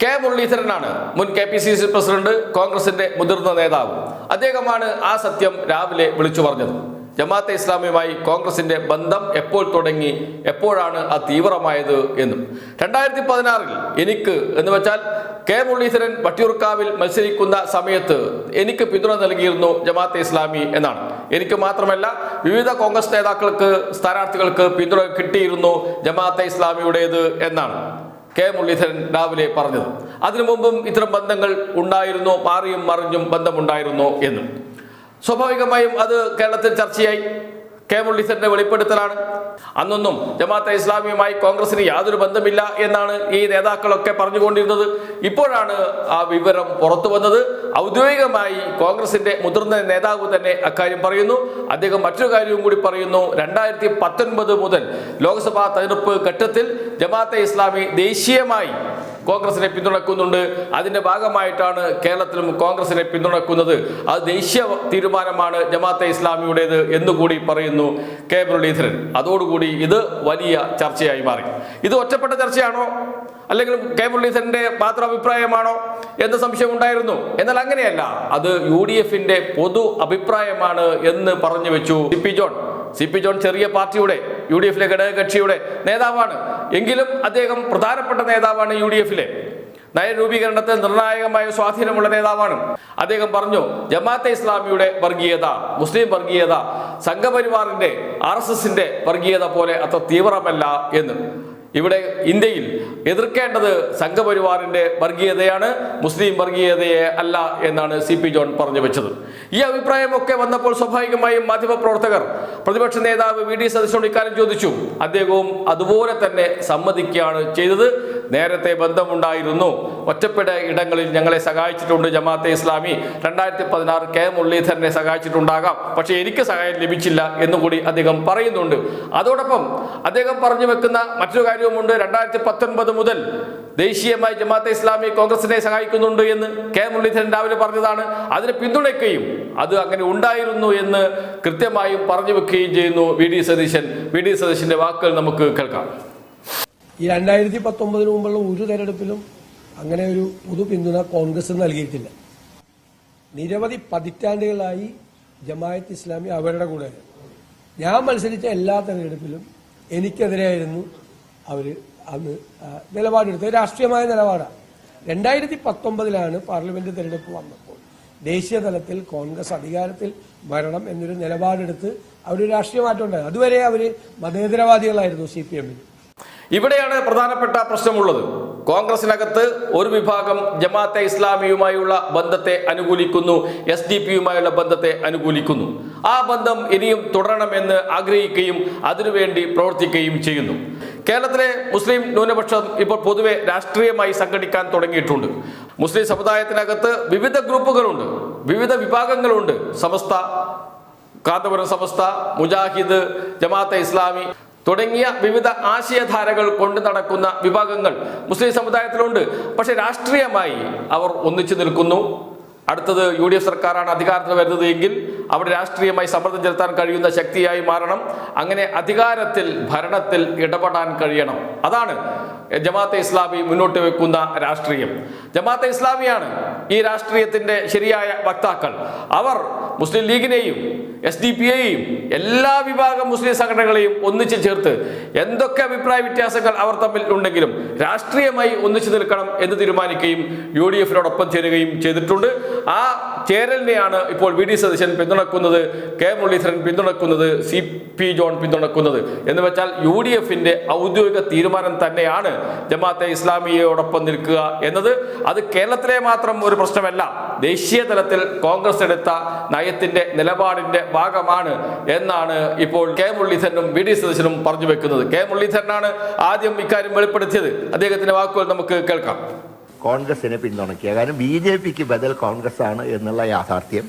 K മുരളീധരനാണ് മുൻ KPCC president, കോൺഗ്രസിന്റെ മുതിർന്ന നേതാവ്. അദ്ദേഹമാണ് ആ സത്യം രാവിലെ വിളിച്ചു പറഞ്ഞത്. ജമാഅത്തെ ഇസ്ലാമിയുമായി കോൺഗ്രസിന്റെ ബന്ധം എപ്പോൾ തുടങ്ങി, എപ്പോഴാണ് അത് തീവ്രമായത് എന്നും. 2016 എനിക്ക് എന്ന് വെച്ചാൽ കെ മുരളീധരൻ വട്ടിയൂർക്കാവിൽ മത്സരിക്കുന്ന സമയത്ത് എനിക്ക് പിന്തുണ നൽകിയിരുന്നു ജമാഅത്തെ ഇസ്ലാമി എന്നാണ്. എനിക്ക് മാത്രമല്ല, വിവിധ കോൺഗ്രസ് നേതാക്കൾക്ക്, സ്ഥാനാർത്ഥികൾക്ക് പിന്തുണ കിട്ടിയിരുന്നു ജമാഅത്തെ ഇസ്ലാമിയുടേത് എന്നാണ് കെ മുരളീധരൻ രാവിലെ പറഞ്ഞത്. അതിനു മുമ്പും ഇത്തരം ബന്ധങ്ങൾ ഉണ്ടായിരുന്നു, മാറിയും മറിഞ്ഞും ബന്ധമുണ്ടായിരുന്നു എന്നും. സ്വാഭാവികമായും അത് കേരളത്തിൽ ചർച്ചയായി. കെ മുരളീധരന്റെ വെളിപ്പെടുത്തലാണ്. അന്നൊന്നും ജമാഅത്തെ ഇസ്ലാമിയുമായി കോൺഗ്രസിന് യാതൊരു ബന്ധമില്ല എന്നാണ് ഈ നേതാക്കളൊക്കെ പറഞ്ഞുകൊണ്ടിരുന്നത്. ഇപ്പോഴാണ് ആ വിവരം പുറത്തു വന്നത്. ഔദ്യോഗികമായി കോൺഗ്രസിന്റെ മുതിർന്ന നേതാവ് തന്നെ അക്കാര്യം പറയുന്നു. അദ്ദേഹം മറ്റൊരു കാര്യവും കൂടി പറയുന്നു. 2019 മുതൽ ലോക്സഭാ തെരഞ്ഞെടുപ്പ് ഘട്ടത്തിൽ ജമാഅത്തെ ഇസ്ലാമി ദേശീയമായി കോൺഗ്രസിനെ പിന്തുണക്കുന്നുണ്ട്. അതിന്റെ ഭാഗമായിട്ടാണ് കേരളത്തിലും കോൺഗ്രസിനെ പിന്തുണക്കുന്നത്. അത് ദേശീയ തീരുമാനമാണ് ജമാഅത്തെ ഇസ്ലാമിയുടേത് എന്നുകൂടി പറയുന്നു കെ മുരളീധരൻ. അതോടുകൂടി ഇത് വലിയ ചർച്ചയായി മാറി. ഇത് ഒറ്റപ്പെട്ട ചർച്ചയാണോ, അല്ലെങ്കിൽ കെ മുരളീധരന്റെ മാത്രം അഭിപ്രായമാണോ എന്ന സംശയം ഉണ്ടായിരുന്നു. എന്നാൽ അങ്ങനെയല്ല, അത് UDFന്റെ പൊതു അഭിപ്രായമാണ് എന്ന് പറഞ്ഞു വെച്ചു സി പി ജോൺ ചെറിയ പാർട്ടിയുടെ, UDFലെ ഘടകകക്ഷിയുടെ നേതാവാണ്. എങ്കിലും അദ്ദേഹം പ്രധാനപ്പെട്ട നേതാവാണ്. UDFലെ നയരൂപീകരണത്തിൽ നിർണായകമായ സ്വാധീനമുള്ള നേതാവാണ്. അദ്ദേഹം പറഞ്ഞു, ജമാഅത്തെ ഇസ്ലാമിയുടെ വർഗീയത, മുസ്ലിം വർഗീയത സംഘപരിവാറിന്റെ, RSSന്റെ വർഗീയത പോലെ അത്ര തീവ്രമല്ല എന്ന്. ഇവിടെ ഇന്ത്യയിൽ എതിർക്കേണ്ടത് സംഘപരിവാറിന്റെ വർഗീയതയാണ്, മുസ്ലിം വർഗീയതയെ അല്ല എന്നാണ് CP ജോൺ പറഞ്ഞു വെച്ചത്. ഈ അഭിപ്രായമൊക്കെ വന്നപ്പോൾ സ്വാഭാവികമായും മാധ്യമപ്രവർത്തകർ പ്രതിപക്ഷ നേതാവ് VD സതീശനോട് ഇക്കാര്യം ചോദിച്ചു. അദ്ദേഹവും അതുപോലെ തന്നെ സമ്മതിക്കുകയാണ് ചെയ്തത്. നേരത്തെ ബന്ധമുണ്ടായിരുന്നു, ഒറ്റപ്പെട്ട ഇടങ്ങളിൽ ഞങ്ങളെ സഹായിച്ചിട്ടുണ്ട് ജമാഅത്തെ ഇസ്ലാമി. 2016 കെ മുരളീധരനെ സഹായിച്ചിട്ടുണ്ടാകാം, പക്ഷെ എനിക്ക് സഹായം ലഭിച്ചില്ല എന്നുകൂടി അദ്ദേഹം പറയുന്നുണ്ട്. അതോടൊപ്പം അദ്ദേഹം പറഞ്ഞു വെക്കുന്ന മറ്റൊരു കാര്യവുമുണ്ട്. 2019 മുതൽ ദേശീയമായി ജമാഅത്തെ ഇസ്ലാമി കോൺഗ്രസിനെ സഹായിക്കുന്നുണ്ട് എന്ന് കെ മുരളീധരൻ രാവിലെ പറഞ്ഞതാണ്. അതിനെ പിന്തുണയ്ക്കുകയും അത് അങ്ങനെ ഉണ്ടായിരുന്നു എന്ന് കൃത്യമായും പറഞ്ഞു വെക്കുകയും ചെയ്യുന്നു VD സതീശന്റെ വാക്കുകൾ നമുക്ക് കേൾക്കാം. ഈ 2019 മുമ്പുള്ള ഒരു തെരഞ്ഞെടുപ്പിലും അങ്ങനെ ഒരു പൊതു പിന്തുണ കോൺഗ്രസ് നൽകിയിട്ടില്ല. നിരവധി പതിറ്റാണ്ടുകളായി ജമാഅത്ത് ഇസ്ലാമി അവരുടെ കൂടെ. ഞാൻ മത്സരിച്ച എല്ലാ തെരഞ്ഞെടുപ്പിലും എനിക്കെതിരെയായിരുന്നു അവർ അന്ന് നിലപാടെടുത്തത്. രാഷ്ട്രീയമായ നിലപാടാണ്. 2019 പാർലമെന്റ് തെരഞ്ഞെടുപ്പ് വന്നപ്പോൾ ദേശീയ തലത്തിൽ കോൺഗ്രസ് അധികാരത്തിൽ വരണം എന്നൊരു നിലപാടെടുത്ത് അവർ രാഷ്ട്രീയ മാറ്റം ഉണ്ടായത്. അതുവരെ അവർ മതേതരവാദികളായിരുന്നു CPM. ഇവിടെയാണ് പ്രധാനപ്പെട്ട പ്രശ്നമുള്ളത്. കോൺഗ്രസിനകത്ത് ഒരു വിഭാഗം ജമാഅത്തെ ഇസ്ലാമിയുമായുള്ള ബന്ധത്തെ അനുകൂലിക്കുന്നു, SDP-യുമായുള്ള ബന്ധത്തെ അനുകൂലിക്കുന്നു. ആ ബന്ധം ഇനിയും തുടരണമെന്ന് ആഗ്രഹിക്കുകയും അതിനുവേണ്ടി പ്രവർത്തിക്കുകയും ചെയ്യുന്നു. കേരളത്തിലെ മുസ്ലിം ന്യൂനപക്ഷം ഇപ്പോൾ പൊതുവെ രാഷ്ട്രീയമായി സംഘടിക്കാൻ തുടങ്ങിയിട്ടുണ്ട്. മുസ്ലിം സമുദായത്തിനകത്ത് വിവിധ ഗ്രൂപ്പുകളുണ്ട്, വിവിധ വിഭാഗങ്ങളുണ്ട്. സമസ്ത, കാന്തപുരം സമസ്ത, മുജാഹിദ്, ജമാഅത്തെ ഇസ്ലാമി തുടങ്ങിയ വിവിധ ആശയധാരകൾ കൊണ്ടു നടക്കുന്ന വിഭാഗങ്ങൾ മുസ്ലിം സമുദായത്തിലുണ്ട്. പക്ഷെ രാഷ്ട്രീയമായി അവർ ഒന്നിച്ചു നിൽക്കുന്നു. അടുത്തത് UDF സർക്കാരാണ് അധികാരത്തിൽ വരുന്നത് എങ്കിൽ അവിടെ രാഷ്ട്രീയമായി സമ്മർദ്ദം ചെലുത്താൻ കഴിയുന്ന ശക്തിയായി മാറണം. അങ്ങനെ അധികാരത്തിൽ, ഭരണത്തിൽ ഇടപെടാൻ കഴിയണം. അതാണ് ജമാഅത്തെ ഇസ്ലാമി മുന്നോട്ട് വെക്കുന്ന രാഷ്ട്രീയം. ജമാഅത്തെ ഇസ്ലാമിയാണ് ഈ രാഷ്ട്രീയത്തിന്റെ ശരിയായ വക്താക്കൾ. അവർ മുസ്ലിം ലീഗിനെയും SDP-യെയും എല്ലാ വിഭാഗം മുസ്ലിം സംഘടനകളെയും ഒന്നിച്ചു ചേർത്ത് എന്തൊക്കെ അഭിപ്രായ വ്യത്യാസങ്ങൾ അവർ തമ്മിൽ ഉണ്ടെങ്കിലും രാഷ്ട്രീയമായി ഒന്നിച്ചു നിൽക്കണം എന്ന് തീരുമാനിക്കുകയും UDF-നോടൊപ്പം ചേരുകയും ചെയ്തിട്ടുണ്ട്. ആ ചേരലിനെയാണ് ഇപ്പോൾ VD സതീശൻ പിന്തുണക്കുന്നത്, കെ മുരളീധരൻ പിന്തുണക്കുന്നത്, CP ജോൺ പിന്തുണക്കുന്നത്. എന്ന് വെച്ചാൽ UDF-ന്റെ ഔദ്യോഗിക തീരുമാനം തന്നെയാണ് ജമാഅത്തെ ഇസ്ലാമിയോടൊപ്പം നിൽക്കുക എന്നത്. അത് കേരളത്തിലെ മാത്രം ഒരു പ്രശ്നമല്ല, ദേശീയ തലത്തിൽ കോൺഗ്രസ് എടുത്ത നയത്തിന്റെ, നിലപാടിന്റെ ഭാഗമാണ് എന്നാണ് ഇപ്പോൾ കെ മുരളീധരനും VD സതീശനും പറഞ്ഞു വെക്കുന്നത്. കെ മുരളീധരനാണ് ആദ്യം ഇക്കാര്യം വെളിപ്പെടുത്തിയത്. അദ്ദേഹത്തിന്റെ വാക്കുകൾ നമുക്ക് കേൾക്കാം. കോൺഗ്രസിനെ പിന്തുണയ്ക്കുക, കാരണം BJPക്ക് ബദൽ കോൺഗ്രസ് ആണ് എന്നുള്ള യാഥാർത്ഥ്യം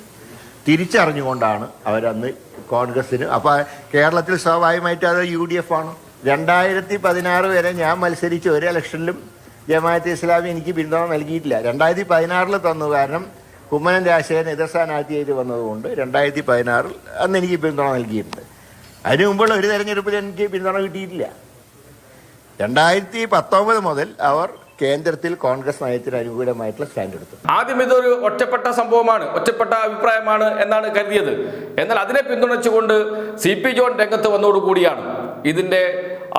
തിരിച്ചറിഞ്ഞുകൊണ്ടാണ് അവരന്ന് കോൺഗ്രസിന്. അപ്പോൾ കേരളത്തിൽ സ്വാഭാവികമായിട്ട് അത് UDF ആണ്. 2016 വരെ ഞാൻ മത്സരിച്ച ഒരു ഇലക്ഷനിലും ജമാഅത്തെ ഇസ്ലാമി എനിക്ക് പിന്തുണ നൽകിയിട്ടില്ല. 2016 തന്നു, കാരണം കുമ്മനം രാജശേഖരൻ എതിർ സ്ഥാനാർത്ഥിയായിട്ട് വന്നതുകൊണ്ട് 2016 അന്ന് എനിക്ക് പിന്തുണ നൽകിയിട്ടുണ്ട്. അതിനു മുമ്പുള്ള ഒരു തെരഞ്ഞെടുപ്പിൽ എനിക്ക് പിന്തുണ കിട്ടിയിട്ടില്ല. 2019 മുതൽ അവർ കേന്ദ്രത്തിൽ കോൺഗ്രസ് നയത്തിന് അനുകൂലമായിട്ടുള്ള സ്റ്റാൻഡ് എടുത്തു. ആദ്യം ഇതൊരു ഒറ്റപ്പെട്ട സംഭവമാണ്, ഒറ്റപ്പെട്ട അഭിപ്രായമാണ് എന്നാണ് കരുതിയത്. എന്നാൽ അതിനെ പിന്തുണച്ചുകൊണ്ട് CP ജോൺ രംഗത്ത് വന്നതോടുകൂടിയാണ് ഇതിന്റെ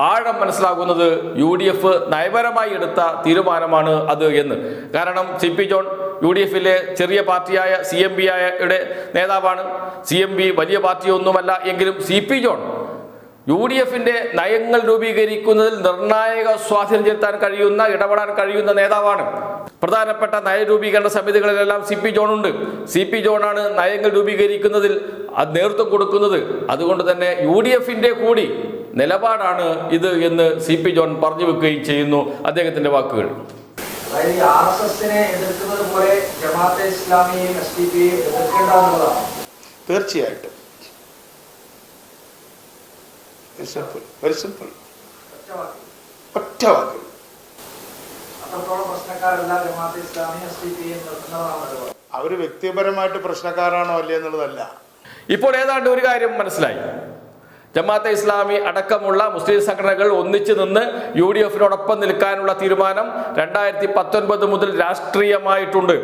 ആഴം മനസ്സിലാകുന്നത്. UDF നയപരമായി എടുത്ത തീരുമാനമാണ് അത് എന്ന്. കാരണം CP ജോൺ UDFിലെ ചെറിയ പാർട്ടിയായ CMB യുടെ നേതാവാണ്. CMB വലിയ പാർട്ടിയൊന്നുമല്ല എങ്കിലും CP ജോൺ UDFിന്റെ നയങ്ങൾ രൂപീകരിക്കുന്നതിൽ നിർണായക സ്വാധീനം ചെലുത്താൻ കഴിയുന്ന, ഇടപെടാൻ കഴിയുന്ന നേതാവാണ്. പ്രധാനപ്പെട്ട നയരൂപീകരണ സമിതികളിലെല്ലാം CP ജോൺ ഉണ്ട്. CP ജോണാണ് നയങ്ങൾ രൂപീകരിക്കുന്നതിൽ നേതൃത്വം കൊടുക്കുന്നത്. അതുകൊണ്ട് തന്നെ UDFിന്റെ കൂടി നിലപാടാണ് ഇത് എന്ന് CP ജോൺ പറഞ്ഞു വെക്കുകയും ചെയ്യുന്നു അദ്ദേഹത്തിന്റെ വാക്കുകൾ. തീർച്ചയായിട്ടും വെരി സിമ്പിൾ ഒറ്റ വാക്ക്. അവര് വ്യക്തിപരമായിട്ട് പ്രശ്നക്കാരാണോ അല്ലേ എന്നുള്ളതല്ല. ഇപ്പോൾ ഏതാണ്ട് ഒരു കാര്യം മനസ്സിലായി. ജമാഅത്തെ ഇസ്ലാമി അടക്കമുള്ള മുസ്ലിം സംഘടനകൾ ഒന്നിച്ചു നിന്ന് UDFിനോടൊപ്പം നിൽക്കാനുള്ള തീരുമാനം 2019 മുതൽ രാഷ്ട്രീയമായിട്ടുണ്ട്.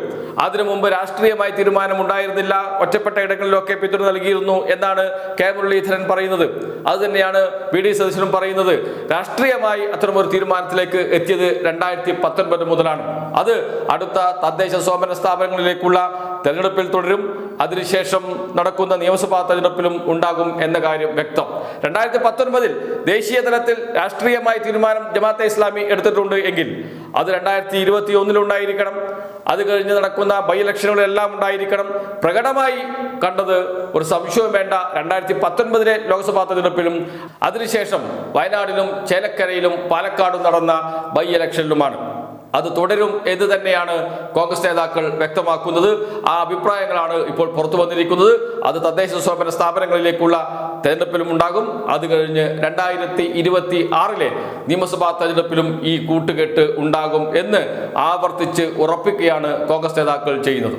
അതിനു മുമ്പ് രാഷ്ട്രീയമായി തീരുമാനം ഉണ്ടായിരുന്നില്ല, ഒറ്റപ്പെട്ട ഇടങ്ങളിലൊക്കെ പിന്തുണ നൽകിയിരുന്നു എന്നാണ് കെ മുരളീധരൻ പറയുന്നത്. അതുതന്നെയാണ് VD സതീശനും പറയുന്നത്. രാഷ്ട്രീയമായി അത്തരമൊരു തീരുമാനത്തിലേക്ക് എത്തിയത് 2019 മുതലാണ്. അത് അടുത്ത തദ്ദേശ സ്വയംഭരണ സ്ഥാപനങ്ങളിലേക്കുള്ള തെരഞ്ഞെടുപ്പിൽ തുടരും. അതിനുശേഷം നടക്കുന്ന നിയമസഭാ തെരഞ്ഞെടുപ്പിലും ഉണ്ടാകും എന്ന കാര്യം വ്യക്തം. 2019 ദേശീയ തലത്തിൽ രാഷ്ട്രീയമായി തീരുമാനം ജമാഅത്തെ ഇസ്ലാമി എടുത്തിട്ടുണ്ട് എങ്കിൽ അത് 2021 ഉണ്ടായിരിക്കണം. അത് കഴിഞ്ഞ് നടക്കുന്ന ബൈ ഇലക്ഷനുകളെല്ലാം ഉണ്ടായിരിക്കണം. പ്രകടമായി കണ്ടത് ഒരു സംശയവും വേണ്ട 2019 ലോക്സഭാ തെരഞ്ഞെടുപ്പിലും അതിനുശേഷം വയനാടിലും ചേലക്കരയിലും പാലക്കാടും നടന്ന ബൈ ഇലക്ഷനിലുമാണ്. അത് തുടരും എന്ന് തന്നെയാണ് കോൺഗ്രസ് നേതാക്കൾ വ്യക്തമാക്കുന്നത്. ആ അഭിപ്രായങ്ങളാണ് ഇപ്പോൾ പുറത്തു വന്നിരിക്കുന്നത്. അത് തദ്ദേശ സ്വയംഭരണ സ്ഥാപനങ്ങളിലേക്കുള്ള തെരഞ്ഞെടുപ്പിലും ഉണ്ടാകും. അത് കഴിഞ്ഞ് 2026 നിയമസഭാ തെരഞ്ഞെടുപ്പിലും ഈ കൂട്ടുകെട്ട് ഉണ്ടാകും എന്ന് ആവർത്തിച്ച് ഉറപ്പിക്കുകയാണ് കോൺഗ്രസ് നേതാക്കൾ ചെയ്യുന്നത്.